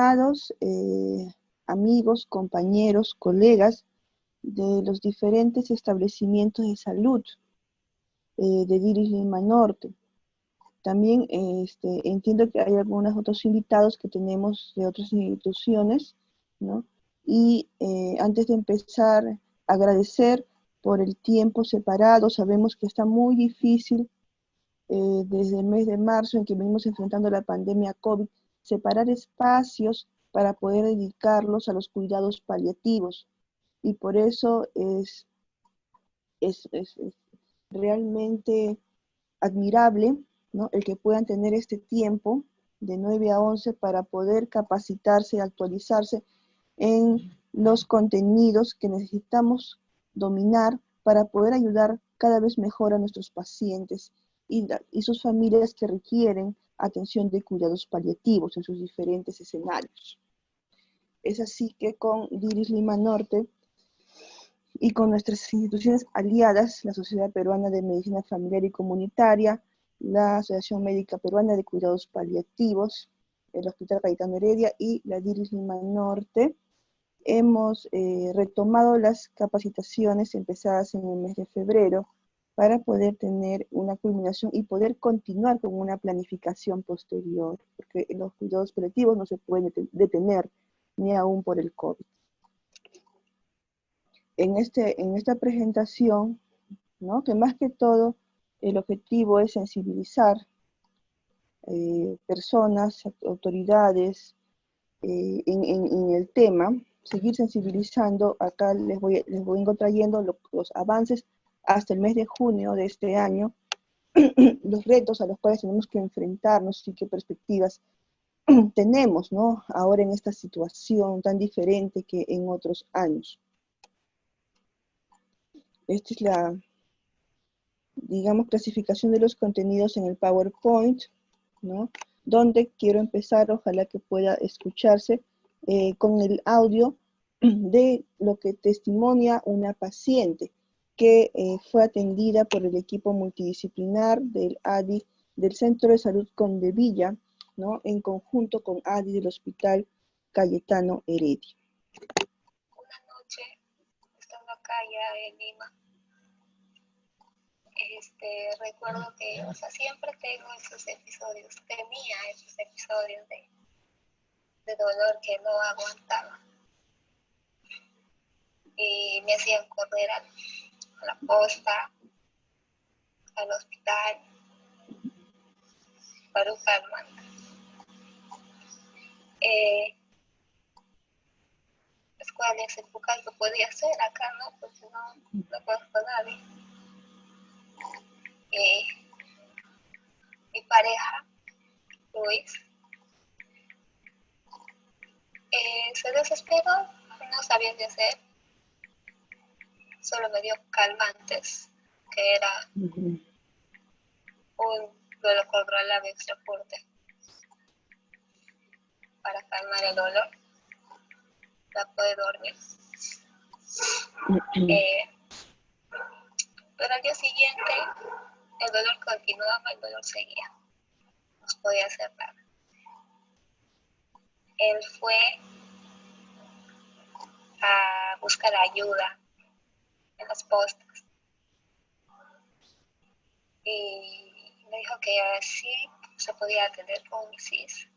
estimados amigos, compañeros, colegas de los diferentes establecimientos de salud de Diris Lima Norte. También entiendo que hay algunos otros invitados que tenemos de otras instituciones, ¿no? Y antes de empezar, agradecer por el tiempo separado. Sabemos que está muy difícil desde el mes de marzo en que venimos enfrentando la pandemia COVID, separar espacios para poder dedicarlos a los cuidados paliativos. Y por eso es realmente admirable, ¿no?, el que puedan tener este tiempo de 9 a 11 para poder capacitarse, actualizarse en los contenidos que necesitamos dominar para poder ayudar cada vez mejor a nuestros pacientes y sus familias que requieren atención de cuidados paliativos en sus diferentes escenarios. Es así que con Diris Lima Norte y con nuestras instituciones aliadas, la Sociedad Peruana de Medicina Familiar y Comunitaria, la Asociación Médica Peruana de Cuidados Paliativos, el Hospital Cayetano Heredia y la Diris Lima Norte, hemos retomado las capacitaciones empezadas en el mes de febrero para poder tener una culminación y poder continuar con una planificación posterior, porque los cuidados paliativos no se pueden detener ni aún por el COVID. En esta presentación, ¿no?, que más que todo el objetivo es sensibilizar personas, autoridades en el tema, seguir sensibilizando. Acá les vengo trayendo los avances hasta el mes de junio de este año, los retos a los cuales tenemos que enfrentarnos y qué perspectivas tenemos, ¿no?, ahora en esta situación tan diferente que en otros años. Esta es la, digamos, clasificación de los contenidos en el PowerPoint, ¿no?, donde quiero empezar, ojalá que pueda escucharse, con el audio de lo que testimonia una paciente que fue atendida por el equipo multidisciplinar del ADI, del Centro de Salud Condevilla, ¿no?, en conjunto con ADI del Hospital Cayetano Heredia. Una noche, estando acá ya en Lima, recuerdo que, o sea, siempre tengo esos episodios, tenía esos episodios de dolor que no aguantaba. Y me hacían correr a la posta, al hospital, para un calmante. ¿Cuáles épocas lo podía hacer acá, no? Porque no conozco a nadie. Mi pareja, Luis, se desesperó, no sabía qué hacer, solo me dio calmantes, que era un clorolabio extra fuerte para calmar el dolor, para poder dormir. Pero al día siguiente el dolor continuaba, el dolor seguía, no podía hacer nada. Él fue a buscar ayuda en las postas y me dijo que sí se podía atender con CIS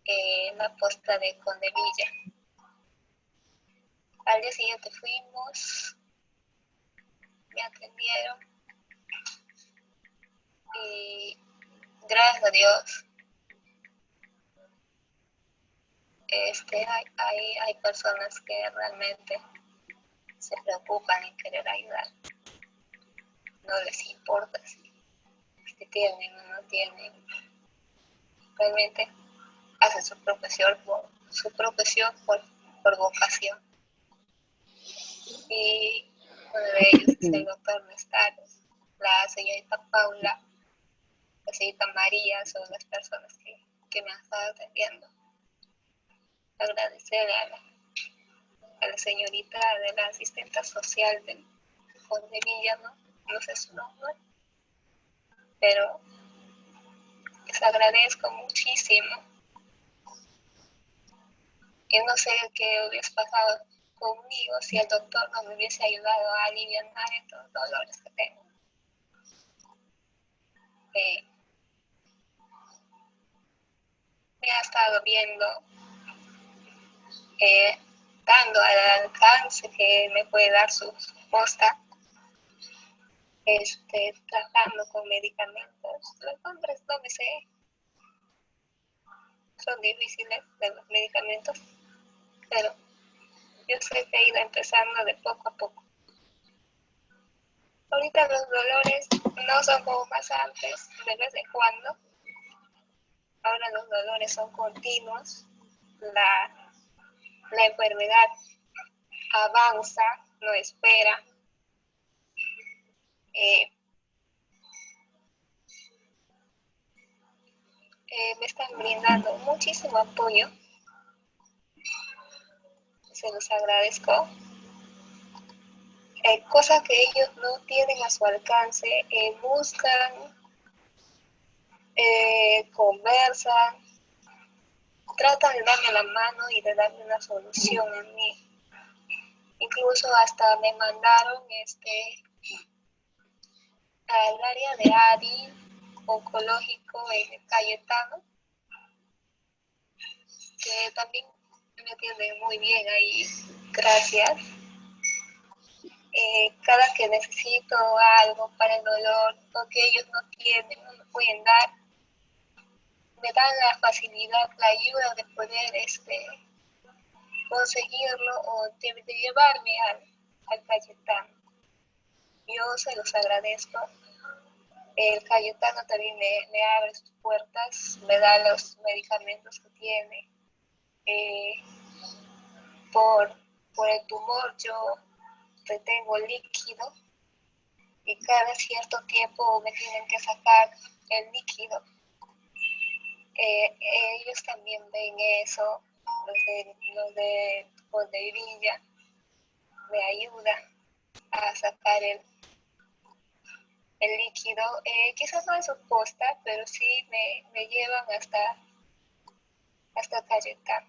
en la posta de Condevilla. Al día siguiente fuimos, me atendieron y gracias a Dios hay personas que realmente se preocupan en querer ayudar. No les importa si tienen o no tienen. Realmente hacen su profesión por vocación. Y uno de ellos es el doctor Nestaro, la señorita Paula, la señorita María, son las personas que me han estado atendiendo. Agradecerle a la señorita de la asistente social de Condevilla, no sé su nombre, pero les agradezco muchísimo Y no sé qué hubiese pasado conmigo si el doctor no me hubiese ayudado a aliviar estos dolores que tengo. Me ha estado viendo, dando al alcance que me puede dar su posta, tratando con medicamentos. Los nombres no me sé, son difíciles de los medicamentos, pero yo sé que he ido empezando de poco a poco. Ahorita los dolores no son como más antes, de vez en cuando. Ahora los dolores son continuos. La enfermedad avanza, no espera. Me están brindando muchísimo apoyo. Se los agradezco. Cosas que ellos no tienen a su alcance, buscan, conversan, tratan de darme la mano y de darme una solución a mí. Incluso hasta me mandaron al área de ADI oncológico en Cayetano, que también me atienden muy bien ahí, gracias. Cada que necesito algo para el dolor, porque ellos no tienen, no me pueden dar, me dan la facilidad, la ayuda de poder conseguirlo o de llevarme al Cayetano. Yo se los agradezco. El Cayetano también me abre sus puertas, me da los medicamentos que tiene. Por el tumor yo retengo líquido y cada cierto tiempo me tienen que sacar el líquido. Ellos también ven eso, los de Villa me ayudan a sacar el líquido. Quizás no en su posta, pero sí me llevan hasta Cayetano.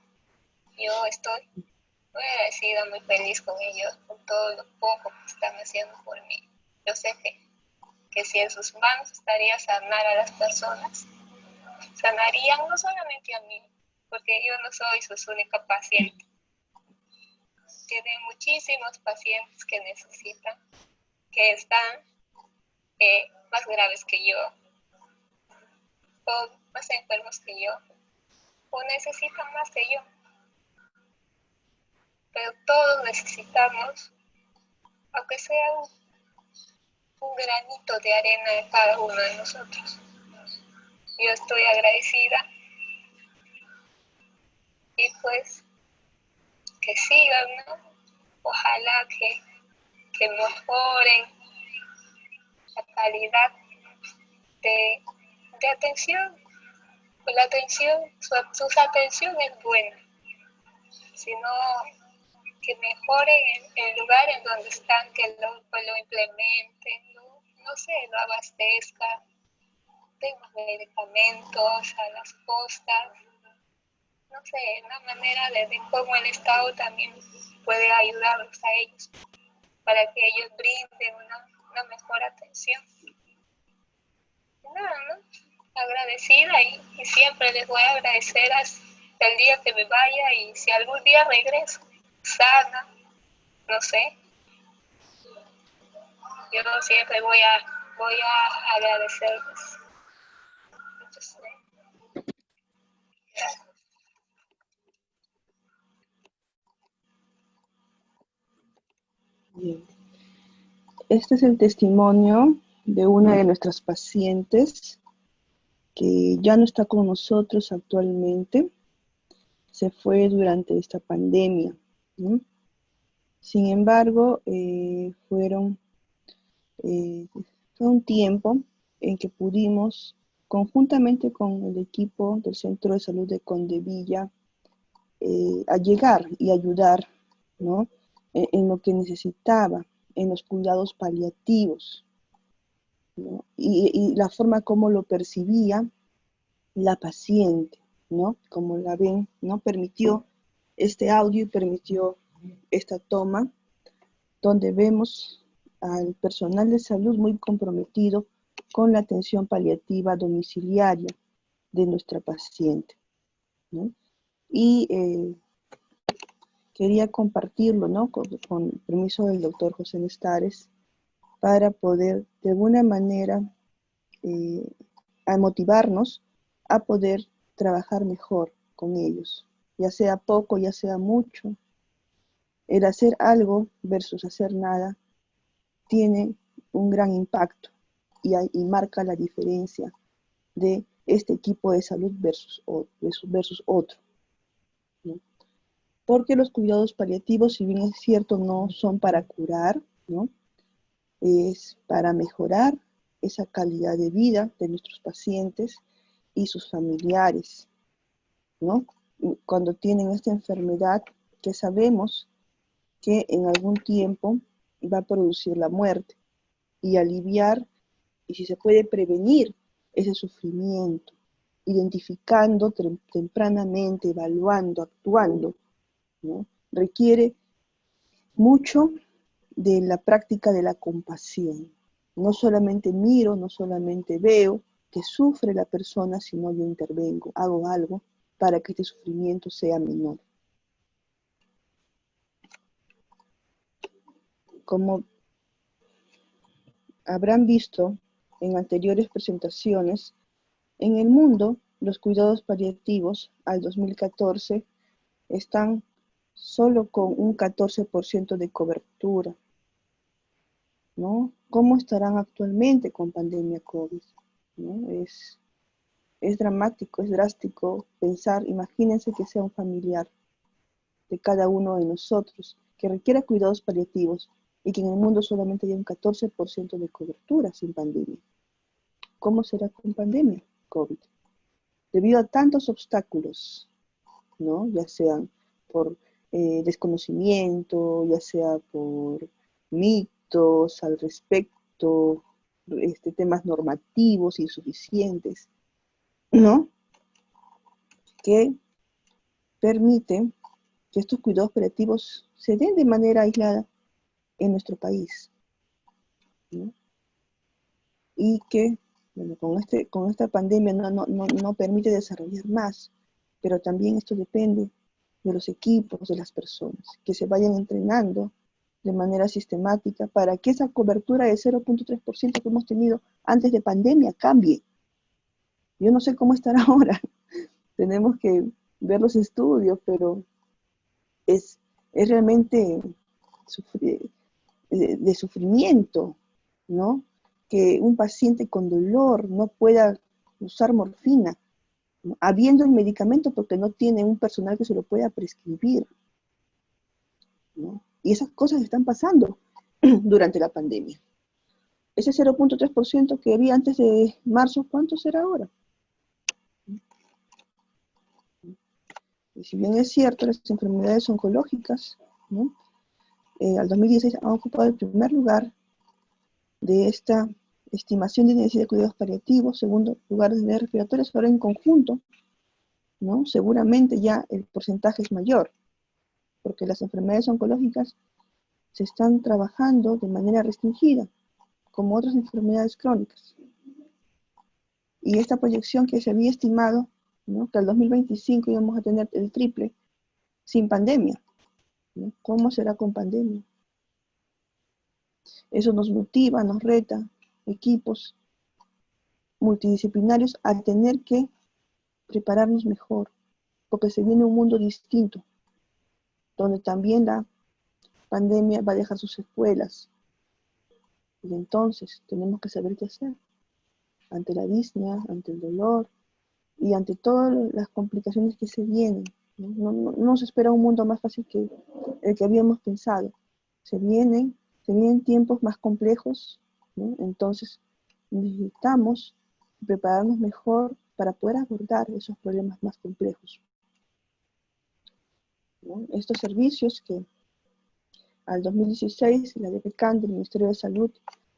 Yo estoy muy agradecida, muy feliz con ellos, con todo lo poco que están haciendo por mí. Yo sé que si en sus manos estaría sanar a las personas, sanarían no solamente a mí, porque yo no soy su única paciente. Tienen muchísimos pacientes que necesitan, que están más graves que yo, o más enfermos que yo, o necesitan más que yo. Pero todos necesitamos, aunque sea un granito de arena de cada uno de nosotros. Yo estoy agradecida y pues que sigan, ¿no? Ojalá que mejoren la calidad de atención. Pues la atención, su atención es buena, sino que mejoren el lugar en donde están, que lo implementen, no sé, lo abastezcan, den los medicamentos a las postas, no sé, una manera de cómo el Estado también puede ayudarlos a ellos, para que ellos brinden una mejor atención. Nada, ¿no? Agradecida y siempre les voy a agradecer hasta el día que me vaya, y si algún día regreso sana, no sé, yo siempre voy a agradecerles. Entonces, gracias. Bien. Este es el testimonio de una de nuestras pacientes que ya no está con nosotros actualmente. Se fue durante esta pandemia, ¿no? Sin embargo, fue un tiempo en que pudimos, conjuntamente con el equipo del Centro de Salud de Condevilla, a llegar y ayudar, ¿no? En lo que necesitaba, en los cuidados paliativos, ¿no? Y la forma como lo percibía la paciente, ¿no? Como la ven, ¿no? Permitió este audio permitió esta toma, donde vemos al personal de salud muy comprometido con la atención paliativa domiciliaria de nuestra paciente, ¿no? Y quería compartirlo, ¿no? Con permiso del doctor José Nestares, para poder de alguna manera a motivarnos a poder trabajar mejor con ellos, ya sea poco, ya sea mucho. El hacer algo versus hacer nada tiene un gran impacto y marca la diferencia de este equipo de salud versus otro, ¿no? Porque los cuidados paliativos, si bien es cierto, no son para curar, ¿no? Es para mejorar esa calidad de vida de nuestros pacientes y sus familiares, ¿no? Cuando tienen esta enfermedad que sabemos que en algún tiempo va a producir la muerte, y aliviar, y si se puede prevenir ese sufrimiento, identificando tempranamente, evaluando, actuando, ¿no? Requiere mucho de la práctica de la compasión. No solamente miro, no solamente veo que sufre la persona, sino yo intervengo, hago algo para que este sufrimiento sea menor. Como habrán visto en anteriores presentaciones, en el mundo los cuidados paliativos al 2014 están solo con un 14% de cobertura, ¿no? ¿Cómo estarán actualmente con pandemia COVID? ¿No? Es dramático, es drástico pensar, imagínense que sea un familiar de cada uno de nosotros que requiera cuidados paliativos y que en el mundo solamente haya un 14% de cobertura sin pandemia. ¿Cómo será con pandemia COVID? Debido a tantos obstáculos, ¿no? Ya sean por desconocimiento, ya sea por mitos al respecto, temas normativos insuficientes, ¿no? Que permiten que estos cuidados paliativos se den de manera aislada en nuestro país, ¿no? Y que, bueno, con esta pandemia no permite desarrollar más, pero también esto depende de los equipos, de las personas, que se vayan entrenando de manera sistemática para que esa cobertura de 0.3% que hemos tenido antes de pandemia cambie. Yo no sé cómo estará ahora, tenemos que ver los estudios, pero es realmente de sufrimiento, ¿no? Que un paciente con dolor no pueda usar morfina, ¿no? Habiendo el medicamento porque no tiene un personal que se lo pueda prescribir, ¿no? Y esas cosas están pasando durante la pandemia. Ese 0.3% que había antes de marzo, ¿cuánto será ahora? Y si bien es cierto, las enfermedades oncológicas, ¿no? Al 2016 han ocupado el primer lugar de esta estimación de necesidad de cuidados paliativos, segundo lugar de respiratorios, ahora en conjunto, ¿no? Seguramente ya el porcentaje es mayor, porque las enfermedades oncológicas se están trabajando de manera restringida, como otras enfermedades crónicas. Y esta proyección que se había estimado, ¿no? Que al 2025 íbamos a tener el triple sin pandemia, ¿no? ¿Cómo será con pandemia? Eso nos motiva, nos reta, equipos multidisciplinarios, a tener que prepararnos mejor, porque se viene un mundo distinto, donde también la pandemia va a dejar sus secuelas. Y entonces tenemos que saber qué hacer ante la disnea, ante el dolor y ante todas las complicaciones que se vienen. No se espera un mundo más fácil que el que habíamos pensado. Se vienen tiempos más complejos, ¿no? Entonces necesitamos prepararnos mejor para poder abordar esos problemas más complejos, ¿no? Estos servicios que al 2016 la DPCAN del Ministerio de Salud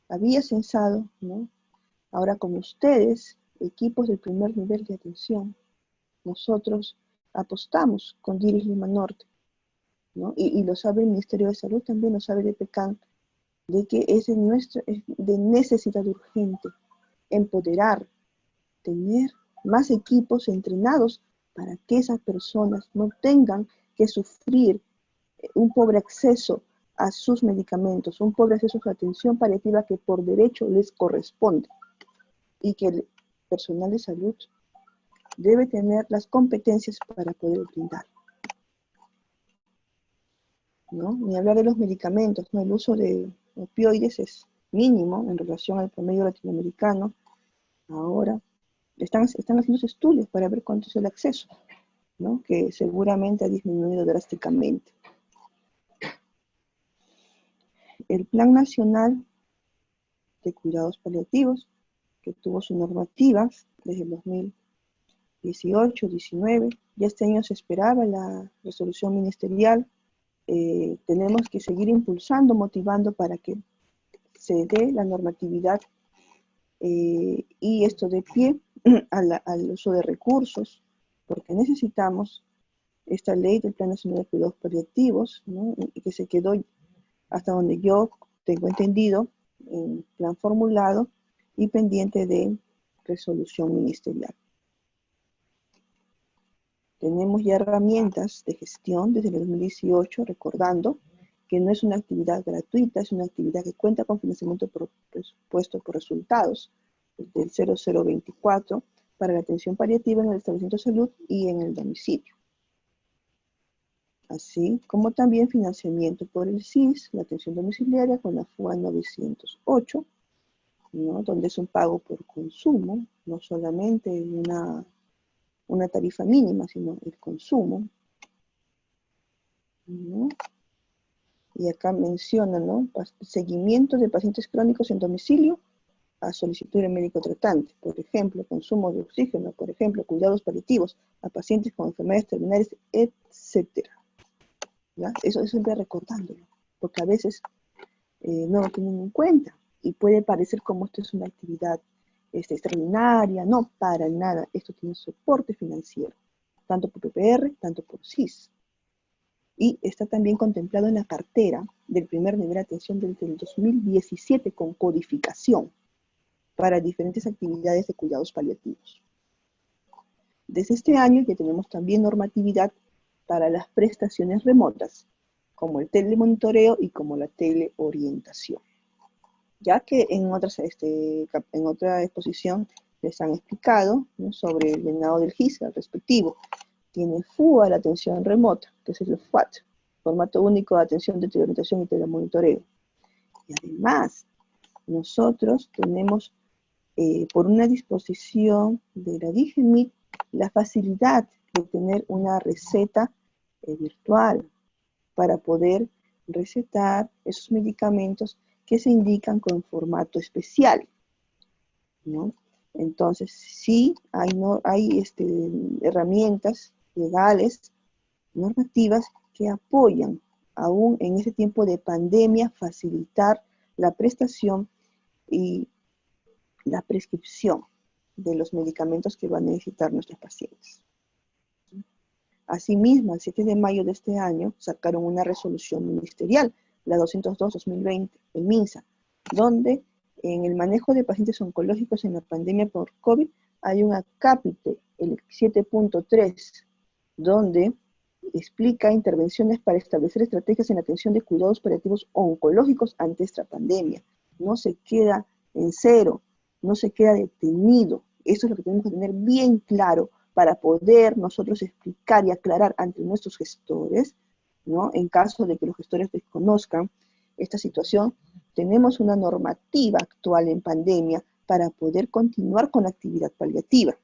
había censado, ¿no? Ahora con ustedes, equipos del primer nivel de atención, nosotros apostamos con Diris Lima Norte, ¿no? Y lo sabe el Ministerio de Salud, también lo sabe el EPECAN, de que es de necesidad urgente empoderar, tener más equipos entrenados para que esas personas no tengan que sufrir un pobre acceso a sus medicamentos, un pobre acceso a su atención paliativa que por derecho les corresponde, y que el personal de salud debe tener las competencias para poder brindar, ¿no? Ni hablar de los medicamentos, ¿no? El uso de opioides es mínimo en relación al promedio latinoamericano. Ahora están haciendo estudios para ver cuánto es el acceso, ¿no? Que seguramente ha disminuido drásticamente. El Plan Nacional de Cuidados Paliativos, que tuvo su normativa desde el 2018-19, ya este año se esperaba la resolución ministerial. Tenemos que seguir impulsando, motivando para que se dé la normatividad y esto de pie al uso de recursos, porque necesitamos esta ley del Plan Nacional de Cuidados Paliativos, ¿no? Y que se quedó, hasta donde yo tengo entendido, en plan formulado y pendiente de resolución ministerial. Tenemos ya herramientas de gestión desde el 2018, recordando que no es una actividad gratuita, es una actividad que cuenta con financiamiento por presupuesto por resultados del 0024 para la atención paliativa en el establecimiento de salud y en el domicilio. Así como también financiamiento por el SIS, la atención domiciliaria con la FUA 908, ¿no? Donde es un pago por consumo, no solamente una tarifa mínima, sino el consumo, ¿no? Y acá menciona, ¿no? Seguimiento de pacientes crónicos en domicilio a solicitud del médico tratante, por ejemplo, consumo de oxígeno, por ejemplo, cuidados paliativos a pacientes con enfermedades terminales, etcétera. ¿Ya? Eso siempre recordándolo, porque a veces no lo tienen en cuenta y puede parecer como esto es una actividad extraordinaria. No, para nada, esto tiene soporte financiero, tanto por PPR, tanto por SIS. Y está también contemplado en la cartera del primer nivel de atención desde el 2017 con codificación para diferentes actividades de cuidados paliativos. Desde este año ya tenemos también normatividad para las prestaciones remotas, como el telemonitoreo y como la teleorientación. Ya que en otra exposición les han explicado, ¿no?, sobre el llenado del GIS, al respectivo. Tiene FUA, la atención remota, que es el FUAT, formato único de atención de teleorientación y telemonitoreo. Y además, nosotros tenemos, por una disposición de la DIGEMIT, la facilidad de tener una receta virtual para poder recetar esos medicamentos que se indican con formato especial, ¿no? Entonces, sí, hay herramientas legales, normativas, que apoyan, aún en ese tiempo de pandemia, facilitar la prestación y la prescripción de los medicamentos que van a necesitar nuestros pacientes. Asimismo, el 7 de mayo de este año sacaron una resolución ministerial, la 202-2020, el MINSA, donde en el manejo de pacientes oncológicos en la pandemia por COVID hay un acápite, el 7.3, donde explica intervenciones para establecer estrategias en la atención de cuidados paliativos oncológicos ante esta pandemia. No se queda en cero, no se queda detenido. Eso es lo que tenemos que tener bien claro para poder nosotros explicar y aclarar ante nuestros gestores, ¿no? En caso de que los gestores desconozcan esta situación, tenemos una normativa actual en pandemia para poder continuar con la actividad paliativa.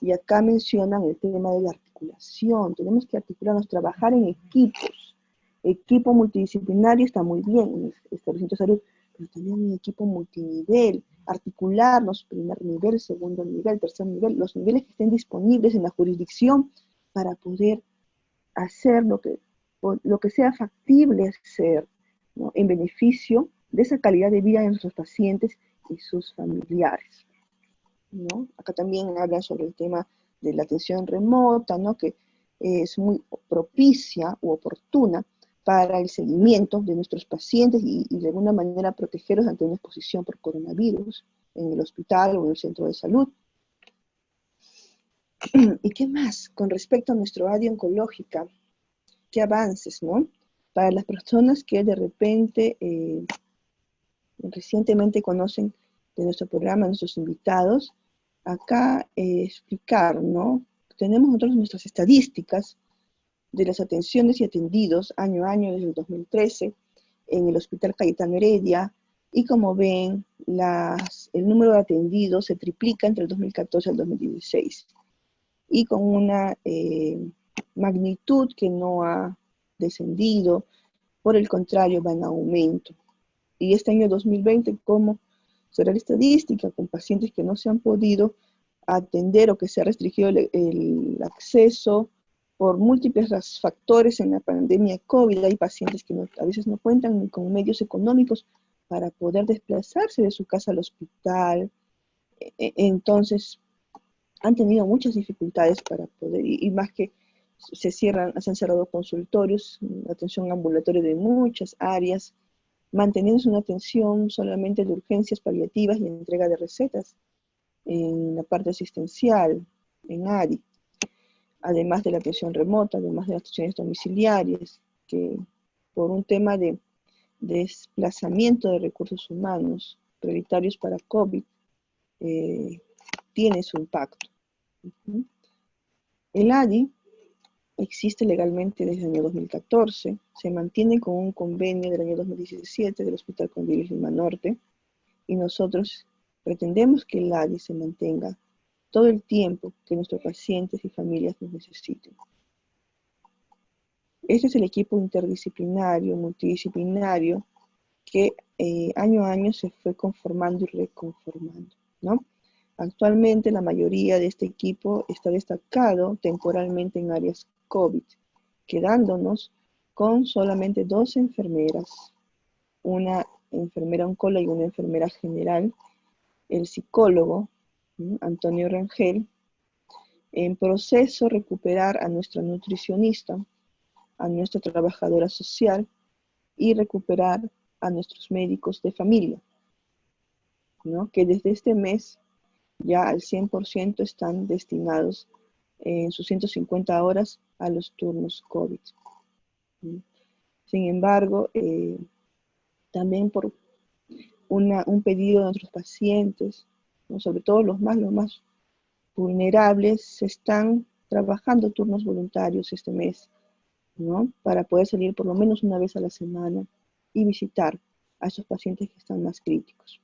Y acá mencionan el tema de la articulación. Tenemos que articularnos, trabajar en equipos. Equipo multidisciplinario está muy bien en el establecimiento de salud, pero también un equipo multinivel. Articularnos, primer nivel, segundo nivel, tercer nivel, los niveles que estén disponibles en la jurisdicción para poder hacer lo que sea factible hacer, ¿no?, en beneficio de esa calidad de vida de nuestros pacientes y sus familiares, ¿no? Acá también hablan sobre el tema de la atención remota, ¿no?, que es muy propicia u oportuna para el seguimiento de nuestros pacientes y de alguna manera protegerlos ante una exposición por coronavirus en el hospital o en el centro de salud. ¿Y qué más? Con respecto a nuestro área oncológica, ¿qué avances, no? Para las personas que de repente recientemente conocen de nuestro programa, nuestros invitados, acá explicar, ¿no? Tenemos nosotros nuestras estadísticas de las atenciones y atendidos año a año desde el 2013 en el Hospital Cayetano Heredia, y como ven, el número de atendidos se triplica entre el 2014 y el 2016, y con una magnitud que no ha descendido, por el contrario, va en aumento. Y este año 2020, ¿cómo será la estadística? Con pacientes que no se han podido atender o que se ha restringido el acceso por múltiples factores en la pandemia COVID. Hay pacientes que a veces no cuentan ni con medios económicos para poder desplazarse de su casa al hospital. Entonces, han tenido muchas dificultades para poder, y más que se han cerrado consultorios, atención ambulatoria de muchas áreas, manteniéndose una atención solamente de urgencias paliativas y entrega de recetas en la parte asistencial, en ADI, además de la atención remota, además de las atenciones domiciliarias, que por un tema de desplazamiento de recursos humanos prioritarios para COVID, tiene su impacto. El ADI existe legalmente desde el año 2014, se mantiene con un convenio del año 2017 del Hospital Convivio Lima Norte, y nosotros pretendemos que el ADI se mantenga todo el tiempo que nuestros pacientes y familias nos necesiten. Este es el equipo interdisciplinario, multidisciplinario, que año a año se fue conformando y reconformando, ¿no? Actualmente la mayoría de este equipo está destacado temporalmente en áreas COVID, quedándonos con solamente 2 enfermeras, una enfermera oncóloga y una enfermera general, el psicólogo, Antonio Rangel, en proceso recuperar a nuestra nutricionista, a nuestra trabajadora social y recuperar a nuestros médicos de familia, ¿no? Que desde este mes ya al 100% están destinados en sus 150 horas a los turnos COVID. Sin embargo, también por un pedido de nuestros pacientes, ¿no? Sobre todo los más vulnerables, se están trabajando turnos voluntarios este mes, ¿no? Para poder salir por lo menos una vez a la semana y visitar a esos pacientes que están más críticos.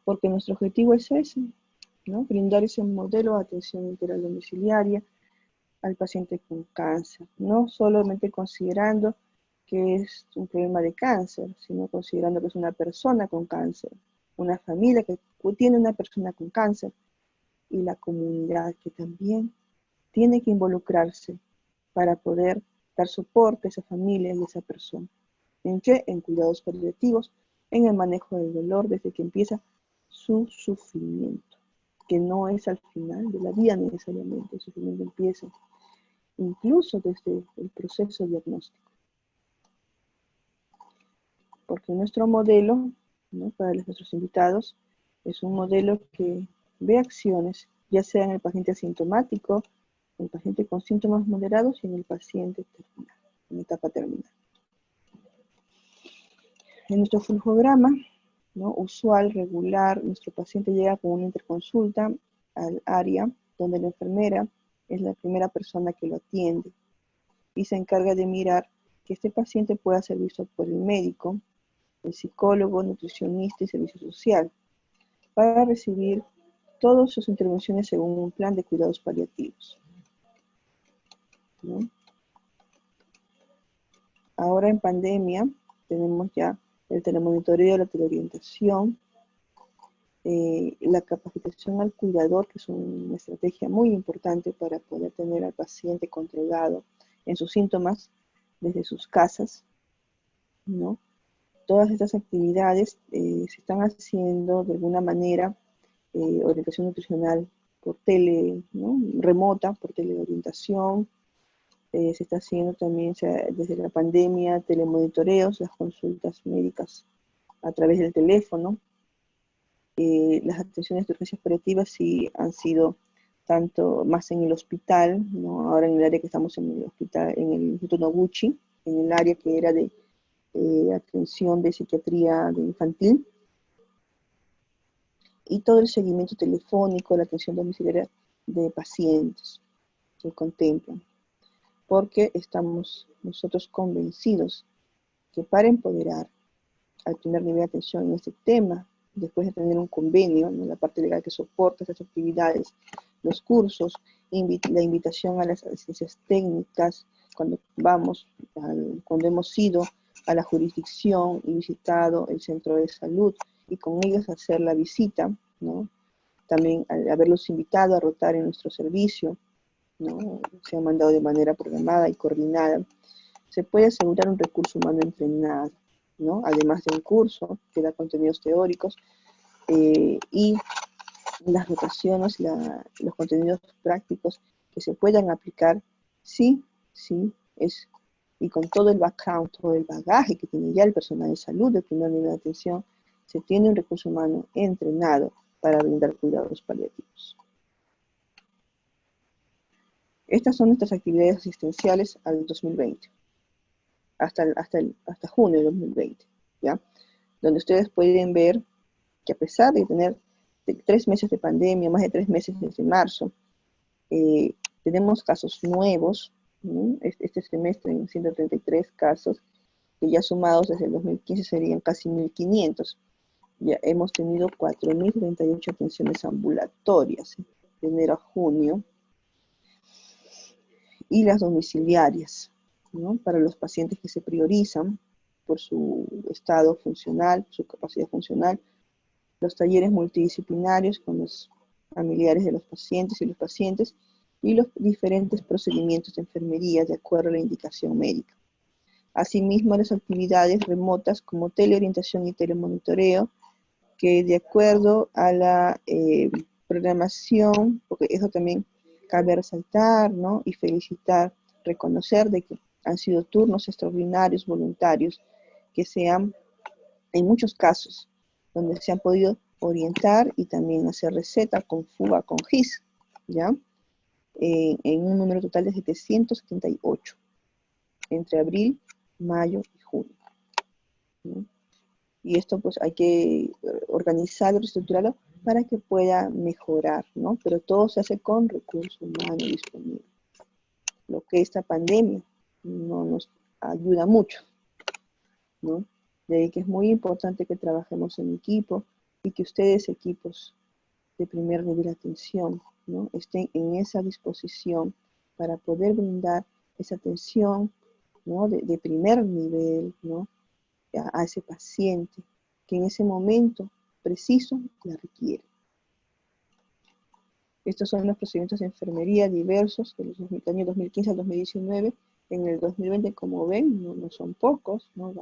Porque nuestro objetivo es ese, ¿no? Brindar ese modelo de atención integral domiciliaria al paciente con cáncer, no solamente considerando que es un problema de cáncer, sino considerando que es una persona con cáncer, una familia que tiene una persona con cáncer, y la comunidad que también tiene que involucrarse para poder dar soporte a esa familia y a esa persona. ¿En qué? En cuidados paliativos, en el manejo del dolor desde que empieza su sufrimiento, que no es al final de la vida necesariamente, el sufrimiento empieza incluso desde el proceso diagnóstico. Porque nuestro modelo, ¿no? Para nuestros invitados, es un modelo que ve acciones, ya sea en el paciente asintomático, en el paciente con síntomas moderados y en el paciente terminal, en etapa terminal. En nuestro flujograma, ¿no? Usual, regular, nuestro paciente llega con una interconsulta al área donde la enfermera es la primera persona que lo atiende y se encarga de mirar que este paciente pueda ser visto por el médico, el psicólogo, nutricionista y servicio social, para recibir todas sus intervenciones según un plan de cuidados paliativos, ¿no? Ahora en pandemia tenemos ya el telemonitoreo, la teleorientación, la capacitación al cuidador, que es una estrategia muy importante para poder tener al paciente controlado en sus síntomas desde sus casas, ¿no? Todas estas actividades se están haciendo de alguna manera, orientación nutricional por tele, ¿no? Remota, por teleorientación. Se está haciendo también desde la pandemia telemonitoreos, las consultas médicas a través del teléfono. Las atenciones de urgencias paliativas sí han sido tanto más en el hospital, ¿no? Ahora en el área que estamos en el hospital, en el Instituto Noguchi, en el área que era de atención de psiquiatría de infantil, y todo el seguimiento telefónico, la atención domiciliaria de pacientes que contemplan, porque estamos nosotros convencidos que para empoderar al primer nivel de atención en este tema, después de tener un convenio, ¿no? La parte legal que soporta estas actividades, los cursos, la invitación a las asistencias técnicas, cuando cuando hemos ido a la jurisdicción y visitado el centro de salud, y con ellos hacer la visita, ¿no? También al haberlos invitado a rotar en nuestro servicio, ¿no? Se han mandado de manera programada y coordinada, se puede asegurar un recurso humano entrenado, ¿no? Además de un curso que da contenidos teóricos, y las rotaciones, los contenidos prácticos que se puedan aplicar, sí, y con todo el background, todo el bagaje que tiene ya el personal de salud del primer nivel de atención, se tiene un recurso humano entrenado para brindar cuidados paliativos. Estas son nuestras actividades asistenciales al 2020, hasta junio de 2020, ¿ya? Donde ustedes pueden ver que a pesar de tener 3 meses de pandemia, más de 3 meses desde marzo, tenemos casos nuevos, ¿no? Este semestre en 133 casos, que ya sumados desde el 2015 serían casi 1.500. Ya hemos tenido 4.038 atenciones ambulatorias de enero a junio, y las domiciliarias, ¿no? Para los pacientes que se priorizan por su estado funcional, su capacidad funcional, los talleres multidisciplinarios con los familiares de los pacientes y los diferentes procedimientos de enfermería de acuerdo a la indicación médica. Asimismo, las actividades remotas como teleorientación y telemonitoreo, que de acuerdo a la programación, porque eso también cabe resaltar, ¿no? Y felicitar, reconocer de que han sido turnos extraordinarios, voluntarios, que sean, en muchos casos, donde se han podido orientar y también hacer receta con fuga, con GIS, ¿ya? En un número total de 778, entre abril, mayo y junio, ¿no? Y esto pues hay que organizarlo, reestructurarlo para que pueda mejorar, ¿no? Pero todo se hace con recursos humanos disponibles. Lo que esta pandemia no nos ayuda mucho, ¿no? De ahí que es muy importante que trabajemos en equipo y que ustedes, equipos de primer nivel de atención, ¿no? Estén en esa disposición para poder brindar esa atención, ¿no? de primer nivel, ¿no? A ese paciente que en ese momento preciso la requiere. Estos son los procedimientos de enfermería diversos de los años 2015 al 2019. En el 2020, como ven, no son pocos, ¿no?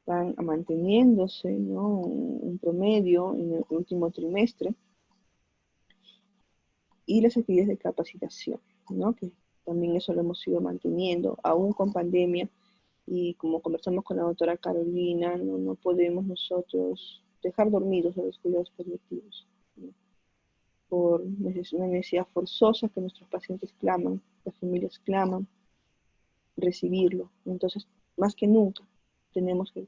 Van manteniéndose, ¿no? Un promedio en el último trimestre. Y las actividades de capacitación, ¿no? Que también eso lo hemos ido manteniendo, aún con pandemia, y como conversamos con la doctora Carolina, no podemos nosotros dejar dormidos a los cuidados paliativos, ¿no? Por una necesidad forzosa que nuestros pacientes claman, las familias claman, recibirlo. Entonces, más que nunca, tenemos que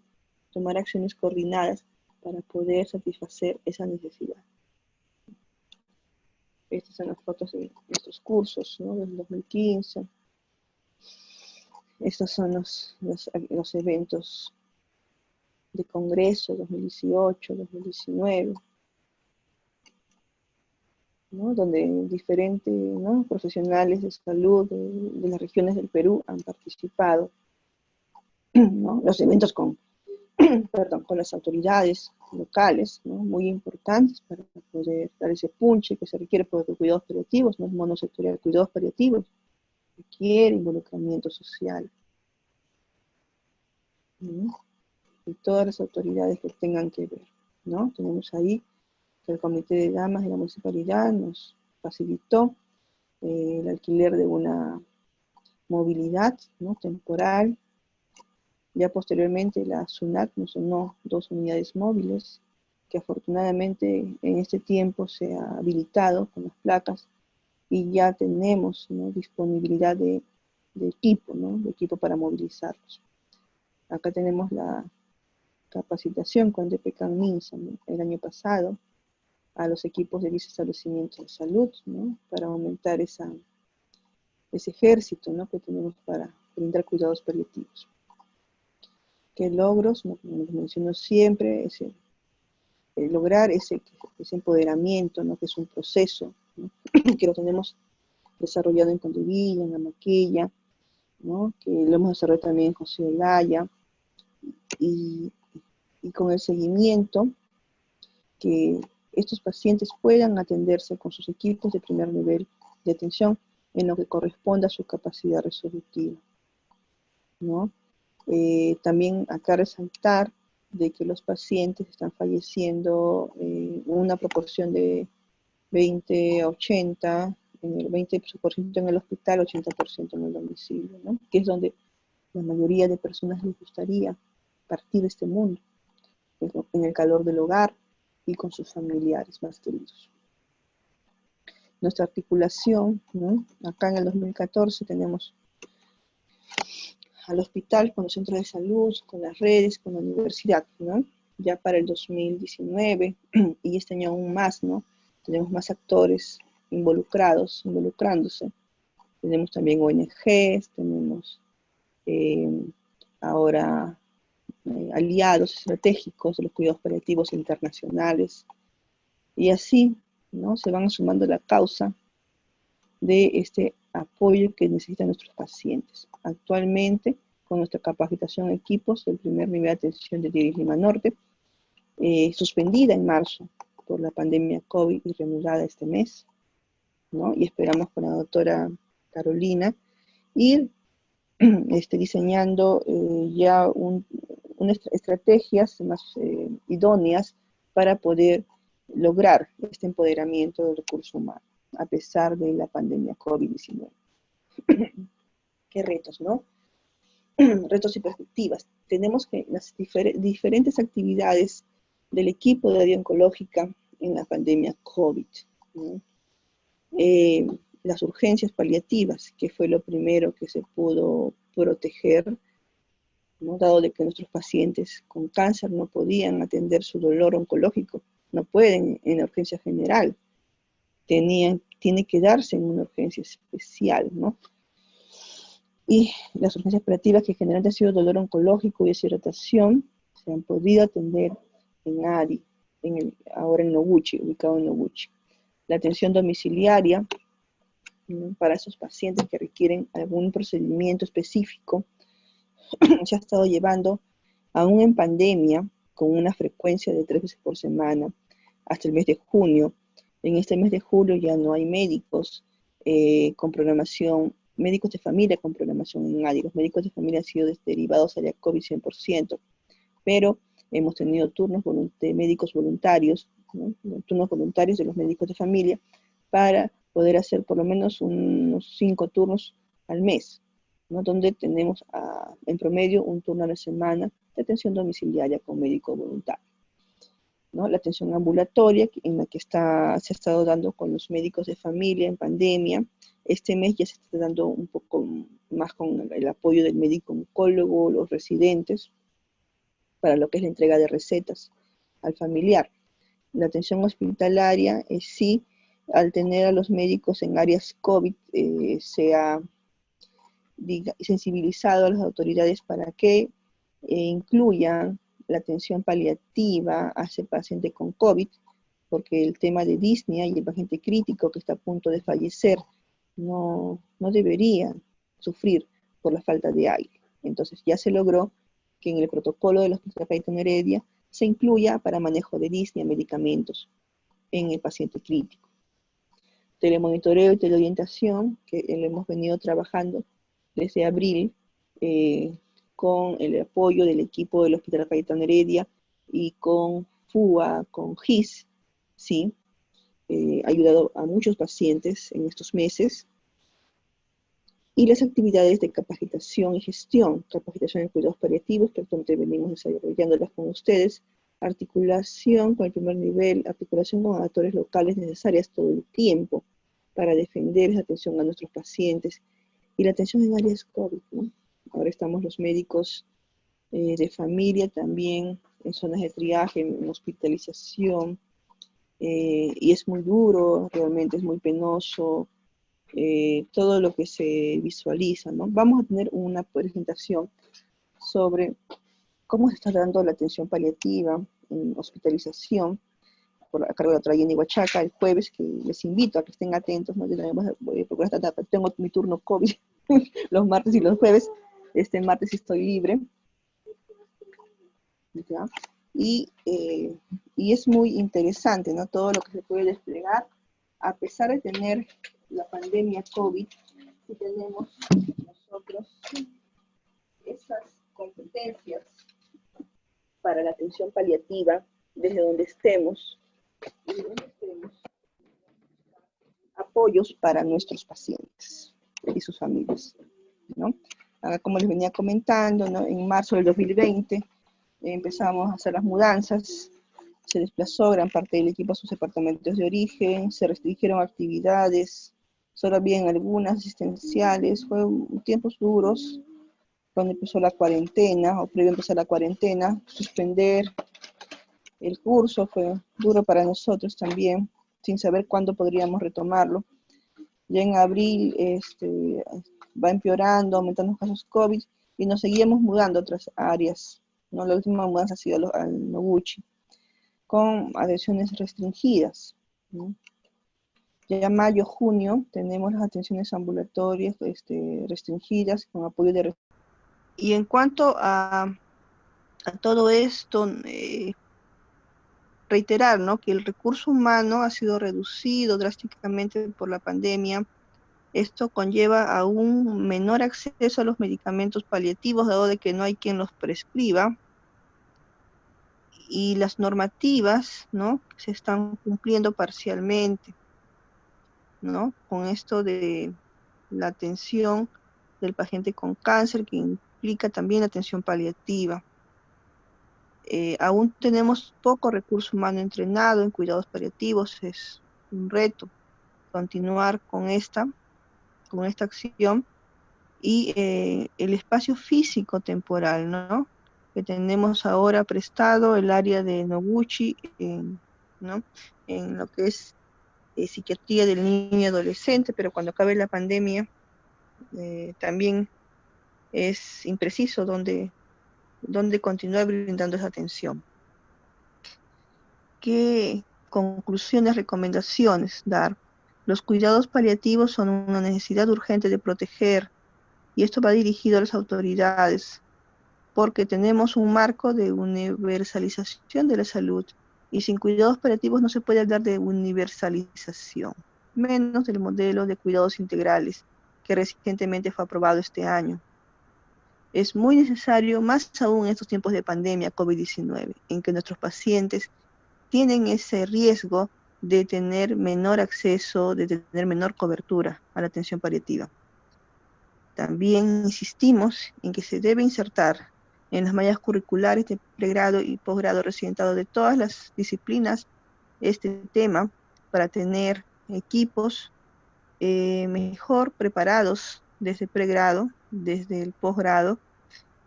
tomar acciones coordinadas para poder satisfacer esa necesidad. Estas son las fotos de estos cursos, ¿no? Del 2015. Estos son los eventos de congreso 2018, 2019, ¿no? Donde diferentes, ¿no? Profesionales de salud de las regiones del Perú han participado, ¿no? Los eventos con las autoridades locales, ¿no? Muy importantes para poder dar ese punche que se requiere por los cuidados paliativos, no es monosectorial, cuidados paliativos, requiere involucramiento social, ¿no? Y todas las autoridades que tengan que ver, ¿no? Tenemos ahí que el Comité de Damas de la Municipalidad nos facilitó el alquiler de una movilidad, ¿no?, temporal. Ya posteriormente la SUNAT nos donó 2 unidades móviles, que afortunadamente en este tiempo se ha habilitado con las placas y ya tenemos, ¿no?, disponibilidad de equipo, ¿no?, de equipo para movilizarlos. Acá tenemos la capacitación con DPCAM MINSA, ¿no?, el año pasado, a los equipos de dichos establecimientos de salud, ¿no?, para aumentar ese ejército, ¿no?, que tenemos para brindar cuidados paliativos. ¿Qué logros? Como les menciono siempre, lograr ese empoderamiento, ¿no?, que es un proceso, ¿no?, que lo tenemos desarrollado en Condevilla, en Amaquilla, ¿no?, que lo hemos desarrollado también en José Olaya, y con el seguimiento, que estos pacientes puedan atenderse con sus equipos de primer nivel de atención en lo que corresponda a su capacidad resolutiva, ¿no? También acá resaltar de que los pacientes están falleciendo una proporción de 20 a 80, en el 20% en el hospital, 80% en el domicilio, ¿no?, que es donde la mayoría de personas les gustaría partir de este mundo, en el calor del hogar y con sus familiares más queridos. Nuestra articulación, ¿no?, acá en el 2014 tenemos al hospital con los centros de salud, con las redes, con la universidad, ¿no? Ya para el 2019, y este año aún más, ¿no?, tenemos más actores involucrándose. Tenemos también ONGs, tenemos ahora aliados estratégicos de los cuidados paliativos internacionales, y así, ¿no?, se van sumando a la causa de este apoyo que necesitan nuestros pacientes. Actualmente, con nuestra capacitación en equipos del primer nivel de atención de Tiris Lima Norte, suspendida en marzo por la pandemia COVID y reanudada este mes, ¿no?, y esperamos con la doctora Carolina ir diseñando ya unas estrategias más idóneas para poder lograr este empoderamiento del recurso humano, a pesar de la pandemia COVID-19. ¿Qué retos, no? Retos y perspectivas. Tenemos que las diferentes actividades del equipo de área oncológica en la pandemia COVID, ¿no? Las urgencias paliativas, que fue lo primero que se pudo proteger, ¿no?, dado de que nuestros pacientes con cáncer no podían atender su dolor oncológico, no pueden en la urgencia general, tiene que darse en una urgencia especial, ¿no? Y las urgencias paliativas, que generalmente han sido dolor oncológico y deshidratación, se han podido atender en ADI, ahora en Noguchi, ubicado en Noguchi. La atención domiciliaria, ¿no?, para esos pacientes que requieren algún procedimiento específico, se ha estado llevando, aún en pandemia, con una frecuencia de 3 veces por semana, hasta el mes de junio. En este mes de julio ya no hay médicos con programación, médicos de familia con programación en ADI. Los médicos de familia han sido derivados a la COVID 100%, pero hemos tenido turnos de médicos voluntarios, ¿no?, turnos voluntarios de los médicos de familia, para poder hacer por lo menos unos 5 turnos al mes, ¿no?, donde tenemos en promedio un turno a la semana de atención domiciliaria con médico voluntario, ¿no? La atención ambulatoria, en la que se ha estado dando con los médicos de familia en pandemia. Este mes ya se está dando un poco más con el apoyo del médico oncólogo, los residentes, para lo que es la entrega de recetas al familiar. La atención hospitalaria, sí, al tener a los médicos en áreas COVID, se ha sensibilizado a las autoridades para que incluyan la atención paliativa a ese paciente con COVID, porque el tema de disnea y el paciente crítico que está a punto de fallecer no debería sufrir por la falta de aire. Entonces ya se logró que en el protocolo del Hospital Cayetano Heredia se incluya para manejo de disnea medicamentos en el paciente crítico. Telemonitoreo y teleorientación, que lo hemos venido trabajando desde abril, con el apoyo del equipo del Hospital Cayetano Heredia y con FUA, con GIS, ¿sí? ayudado a muchos pacientes en estos meses. Y las actividades de capacitación y gestión, capacitación en cuidados paliativos, que actualmente venimos desarrollándolas con ustedes, articulación con el primer nivel, articulación con actores locales necesarias todo el tiempo para defender esa atención a nuestros pacientes y la atención en áreas COVID, ¿no? Ahora estamos los médicos de familia también en zonas de triaje, en hospitalización, y es muy duro, realmente es muy penoso, todo lo que se visualiza, ¿no? Vamos a tener una presentación sobre cómo se está dando la atención paliativa en hospitalización a cargo de la doctora Jenny Huachaca el jueves, que les invito a que estén atentos, ¿no? Yo también voy a procurar tengo mi turno COVID los martes y los jueves, este martes estoy libre, ¿ya? Y es muy interesante, ¿no? Todo lo que se puede desplegar, a pesar de tener la pandemia COVID, si tenemos nosotros esas competencias para la atención paliativa, desde donde estemos, apoyos para nuestros pacientes y sus familias, ¿no? Ahora, como les venía comentando, ¿no? En marzo del 2020 empezamos a hacer las mudanzas, se desplazó gran parte del equipo a sus departamentos de origen, se restringieron actividades, solo habían algunas asistenciales, fueron tiempos duros, cuando empezó la cuarentena, o previo a empezar la cuarentena, suspender el curso fue duro para nosotros también, sin saber cuándo podríamos retomarlo. Ya en abril va empeorando, aumentando los casos COVID, y nos seguíamos mudando a otras áreas, ¿no? La última mudanza ha sido al Noguchi, con atenciones restringidas, ¿no? Ya mayo, junio, tenemos las atenciones ambulatorias restringidas, con apoyo de... Y en cuanto a todo esto, reiterar, ¿no? Que el recurso humano ha sido reducido drásticamente por la pandemia. Esto conlleva a un menor acceso a los medicamentos paliativos, dado de que no hay quien los prescriba, y las normativas, ¿no? Se están cumpliendo parcialmente, ¿no? Con esto de la atención del paciente con cáncer, que implica también la atención paliativa. Aún tenemos poco recurso humano entrenado en cuidados paliativos, es un reto continuar con esta acción, y el espacio físico temporal, ¿no? Que tenemos ahora prestado el área de Noguchi, ¿no? En lo que es psiquiatría del niño y adolescente, pero cuando acabe la pandemia también es impreciso dónde continuar brindando esa atención. ¿Qué conclusiones, recomendaciones dar? Los cuidados paliativos son una necesidad urgente de proteger, y esto va dirigido a las autoridades, porque tenemos un marco de universalización de la salud, y sin cuidados paliativos no se puede hablar de universalización, menos del modelo de cuidados integrales que recientemente fue aprobado este año. Es muy necesario, más aún en estos tiempos de pandemia COVID-19, en que nuestros pacientes tienen ese riesgo de tener menor acceso, de tener menor cobertura a la atención paliativa. También insistimos en que se debe insertar en las mallas curriculares de pregrado y posgrado residentado de todas las disciplinas este tema, para tener equipos mejor preparados desde pregrado, desde el posgrado,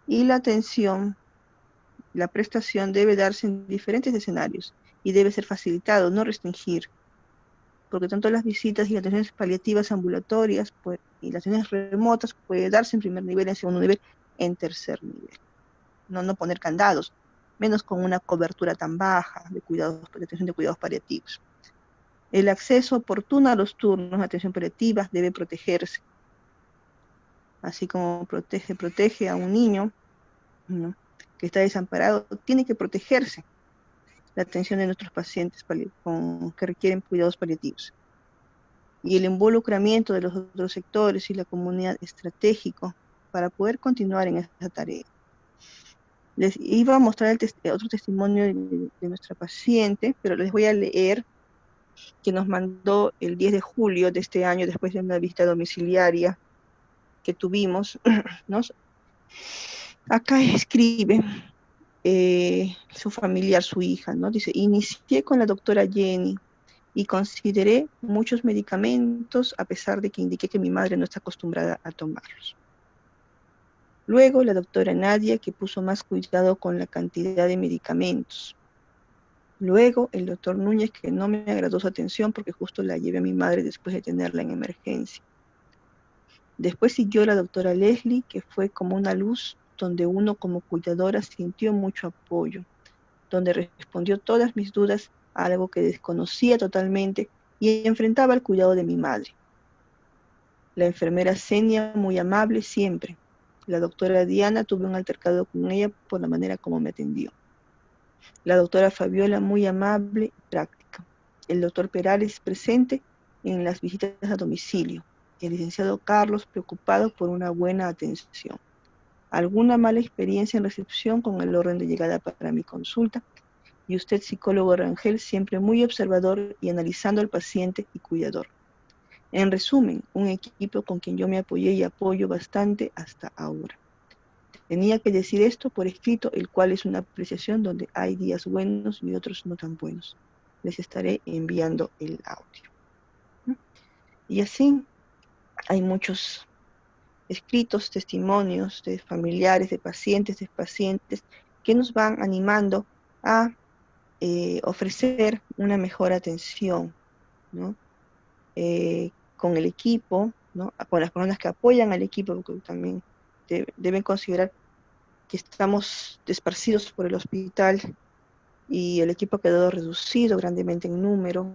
y la atención, la prestación debe darse en diferentes escenarios y debe ser facilitado, no restringir, porque tanto las visitas y las atenciones paliativas ambulatorias y las atenciones remotas puede darse en primer nivel, en segundo nivel, en tercer nivel. No poner candados, menos con una cobertura tan baja de atención de cuidados paliativos. El acceso oportuno a los turnos de atención paliativa debe protegerse, así como protege a un niño, ¿no?, que está desamparado, tiene que protegerse la atención de nuestros pacientes que requieren cuidados paliativos. Y el involucramiento de los otros sectores y la comunidad estratégico para poder continuar en esa tarea. Les iba a mostrar otro testimonio de nuestra paciente, pero les voy a leer que nos mandó el 10 de julio de este año, después de una visita domiciliaria que tuvimos, ¿no? Acá escribe su familiar, su hija, ¿no? Dice, inicié con la doctora Jenny y consideré muchos medicamentos a pesar de que indiqué que mi madre no está acostumbrada a tomarlos. Luego la doctora Nadia, que puso más cuidado con la cantidad de medicamentos. Luego el doctor Núñez, que no me agradó su atención porque justo la llevé a mi madre después de tenerla en emergencia. Después siguió la doctora Leslie, que fue como una luz donde uno como cuidadora sintió mucho apoyo, donde respondió todas mis dudas a algo que desconocía totalmente y enfrentaba el cuidado de mi madre. La enfermera Senia, muy amable siempre. La doctora Diana, tuve un altercado con ella por la manera como me atendió. La doctora Fabiola, muy amable y práctica. El doctor Perales, presente en las visitas a domicilio. El licenciado Carlos, preocupado por una buena atención. Alguna mala experiencia en recepción con el orden de llegada para mi consulta. Y usted, psicólogo Rangel, siempre muy observador y analizando al paciente y cuidador. En resumen, un equipo con quien yo me apoyé y apoyo bastante hasta ahora. Tenía que decir esto por escrito, el cual es una apreciación donde hay días buenos y otros no tan buenos. Les estaré enviando el audio. Y así hay muchos escritos, testimonios de familiares, de pacientes que nos van animando a ofrecer una mejor atención, ¿no? Con el equipo, ¿no? Con las personas que apoyan al equipo, porque también deben considerar que estamos esparcidos por el hospital y el equipo ha quedado reducido grandemente en número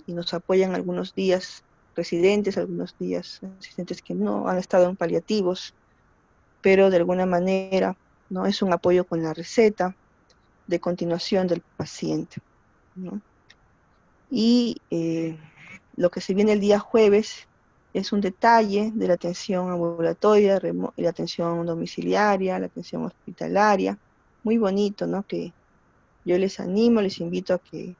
y nos apoyan algunos días residentes, algunos días asistentes que no han estado en paliativos, pero de alguna manera, ¿no? Es un apoyo con la receta de continuación del paciente, ¿no? Y lo que se viene el día jueves es un detalle de la atención ambulatoria, la atención domiciliaria, la atención hospitalaria, muy bonito, ¿no? Que yo les animo, les invito a que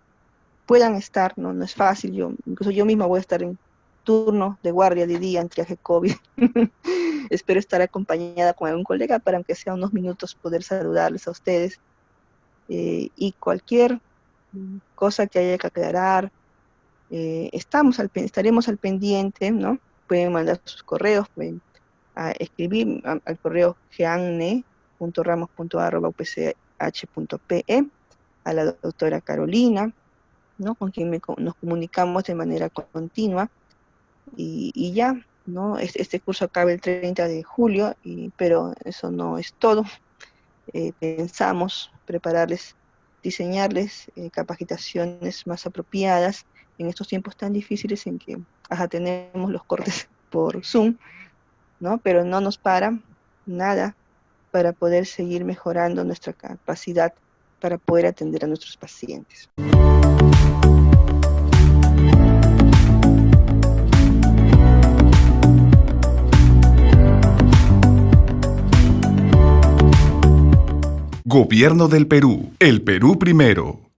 puedan estar, ¿no? No es fácil, incluso yo misma voy a estar en turno de guardia de día en triaje COVID. Espero estar acompañada con algún colega para, aunque sea unos minutos, poder saludarles a ustedes. Y cualquier cosa que haya que aclarar, estaremos al pendiente, ¿no? Pueden mandar sus correos, pueden escribir al correo geanne.ramos.a@upch.pe, a la doctora Carolina, ¿no? Con quien nos comunicamos de manera continua, y ya, ¿no? Este curso acaba el 30 de julio, pero eso no es todo. Pensamos prepararles, diseñarles capacitaciones más apropiadas en estos tiempos tan difíciles en que tenemos los cortes por Zoom, ¿no? Pero no nos para nada para poder seguir mejorando nuestra capacidad para poder atender a nuestros pacientes. Gobierno del Perú. El Perú primero.